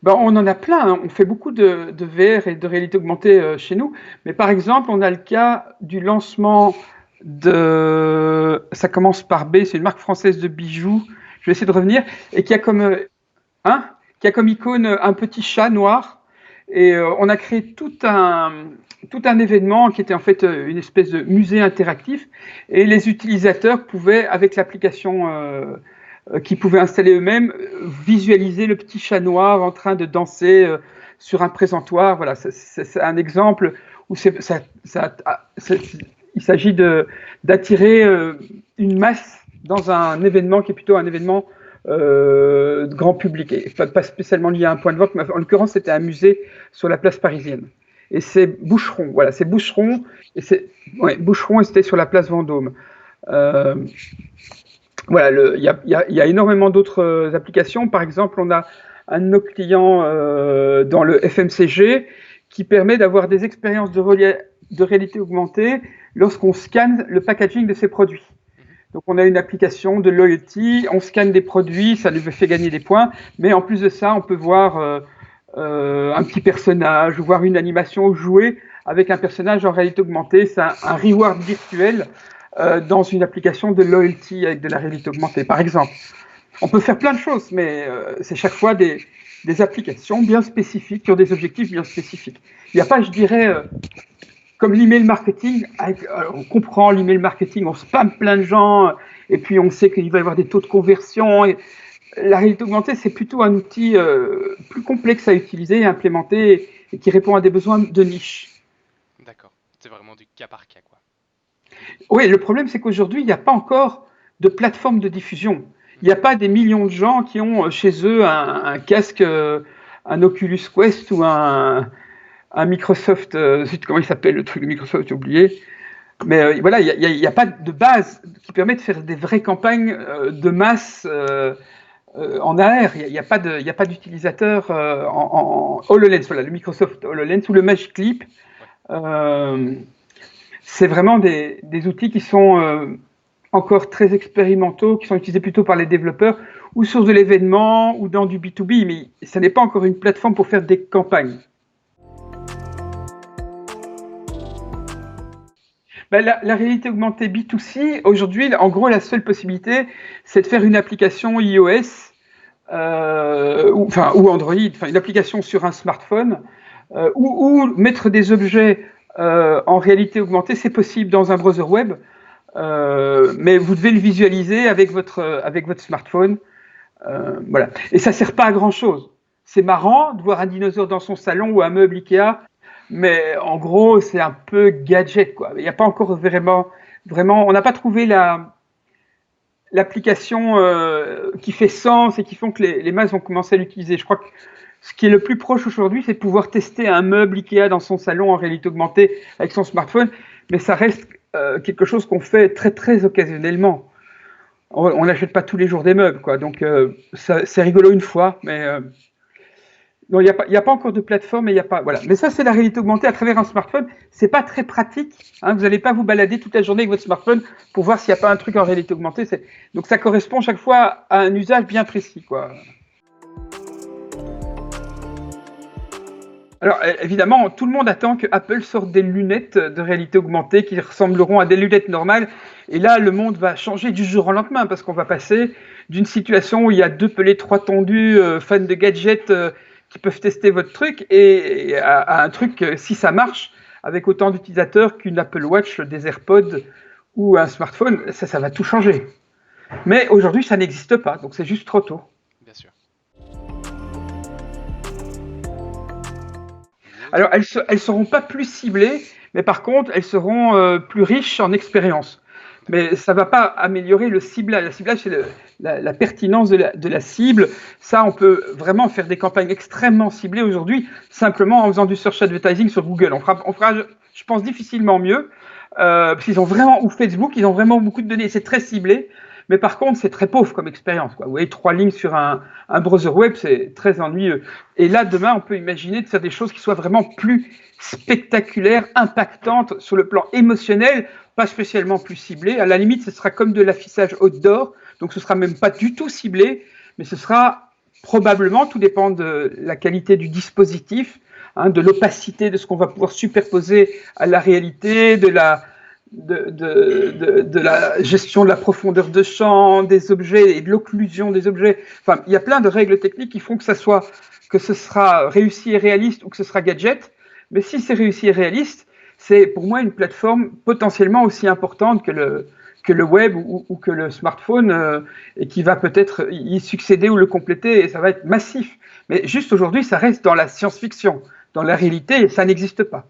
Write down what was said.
Ben, on en a plein, hein. On fait beaucoup de VR et de réalité augmentée chez nous. Mais par exemple, on a le cas du lancement de. Ça commence par B, c'est une marque française de bijoux. Je vais essayer de revenir. Et qui a comme, hein, qui a comme icône un petit chat noir. Et on a créé tout un événement qui était en fait une espèce de musée interactif. Et les utilisateurs pouvaient, avec l'application qu'ils pouvaient installer eux-mêmes, visualiser le petit chat noir en train de danser sur un présentoir. Voilà, c'est un exemple où il s'agit d'attirer une masse dans un événement qui est plutôt un événement grand public, et pas spécialement lié à un point de vente, mais en l'occurrence c'était un musée sur la place parisienne. Et c'est Boucheron, voilà, c'est Boucheron, et c'est Boucheron, et c'était sur la place Vendôme. Euh, voilà, il y a énormément d'autres applications. Par exemple, on a un de nos clients dans le FMCG qui permet d'avoir des expériences de réalité augmentée lorsqu'on scanne le packaging de ses produits. Donc on a une application de loyalty, on scanne des produits, ça nous fait gagner des points, mais en plus de ça, on peut voir un petit personnage, voir une animation, ou jouer avec un personnage en réalité augmentée. C'est un reward virtuel dans une application de loyalty avec de la réalité augmentée, par exemple. On peut faire plein de choses, mais c'est chaque fois des applications bien spécifiques, qui ont des objectifs bien spécifiques. Il n'y a pas, je dirais, comme l'email marketing, on comprend l'email marketing, on spamme plein de gens, et puis on sait qu'il va y avoir des taux de conversion. Et la réalité augmentée, c'est plutôt un outil plus complexe à utiliser et à implémenter, et qui répond à des besoins de niche. D'accord. C'est vraiment du cas par cas, quoi. Oui, le problème, c'est qu'aujourd'hui, il n'y a pas encore de plateforme de diffusion. Il n'y a pas des millions de gens qui ont chez eux un casque, un Oculus Quest ou un Microsoft, comment il s'appelle le truc de Microsoft, j'ai oublié. Mais voilà, il n'y a pas de base qui permet de faire des vraies campagnes de masse en AR. Il n'y a pas d'utilisateur en HoloLens. Voilà, le Microsoft HoloLens ou le Magic Leap. Ouais. C'est vraiment des outils qui sont encore très expérimentaux, qui sont utilisés plutôt par les développeurs ou sur de l'événement ou dans du B2B, mais ça n'est pas encore une plateforme pour faire des campagnes. Ben, la réalité augmentée B2C, aujourd'hui, en gros, la seule possibilité, c'est de faire une application iOS ou Android, une application sur un smartphone, ou mettre des objets en réalité augmentée. C'est possible dans un browser web, mais vous devez le visualiser avec votre smartphone. Voilà. Et ça ne sert pas à grand-chose. C'est marrant de voir un dinosaure dans son salon ou un meuble Ikea, mais en gros, c'est un peu gadget, quoi. Il n'y a pas encore vraiment, on n'a pas trouvé l'application qui fait sens et qui font que les masses vont commencer à l'utiliser. Je crois que ce qui est le plus proche aujourd'hui, c'est de pouvoir tester un meuble Ikea dans son salon en réalité augmentée avec son smartphone, mais ça reste quelque chose qu'on fait très très occasionnellement. On n'achète pas tous les jours des meubles, quoi. Donc c'est rigolo une fois, mais non, il n'y a pas encore de plateforme, et il y a pas, voilà. Mais ça, c'est la réalité augmentée à travers un smartphone. C'est pas très pratique, hein. Vous n'allez pas vous balader toute la journée avec votre smartphone pour voir s'il n'y a pas un truc en réalité augmentée. Donc ça correspond chaque fois à un usage bien précis, quoi. Alors évidemment, tout le monde attend que Apple sorte des lunettes de réalité augmentée qui ressembleront à des lunettes normales. Et là, le monde va changer du jour au lendemain, parce qu'on va passer d'une situation où il y a deux pelés, trois tondus, fans de gadgets qui peuvent tester votre truc, et à un truc, si ça marche, avec autant d'utilisateurs qu'une Apple Watch, des AirPods ou un smartphone, ça va tout changer. Mais aujourd'hui, ça n'existe pas, donc c'est juste trop tôt. Bien sûr. Alors, elles ne seront pas plus ciblées, mais par contre, elles seront plus riches en expérience. Mais ça ne va pas améliorer le ciblage. Le ciblage, c'est la pertinence de la cible. Ça, on peut vraiment faire des campagnes extrêmement ciblées aujourd'hui, simplement en faisant du search advertising sur Google. On fera je pense, difficilement mieux, parce qu'ils ont vraiment, ou Facebook, ils ont vraiment beaucoup de données. C'est très ciblé. Mais par contre, c'est très pauvre comme expérience, quoi. Vous voyez, 3 lignes sur un browser web, c'est très ennuyeux. Et là, demain, on peut imaginer de faire des choses qui soient vraiment plus spectaculaires, impactantes sur le plan émotionnel, pas spécialement plus ciblées. À la limite, ce sera comme de l'affichage outdoor, donc ce sera même pas du tout ciblé, mais ce sera probablement, tout dépend de la qualité du dispositif, hein, de l'opacité de ce qu'on va pouvoir superposer à la réalité, de la gestion de la profondeur de champ des objets et de l'occlusion des objets. Enfin, il y a plein de règles techniques qui font que ce sera réussi et réaliste ou que ce sera gadget. Mais si c'est réussi et réaliste, c'est pour moi une plateforme potentiellement aussi importante que le web ou que le smartphone et qui va peut-être y succéder ou le compléter et ça va être massif. Mais juste aujourd'hui, ça reste dans la science-fiction. Dans la réalité, ça n'existe pas.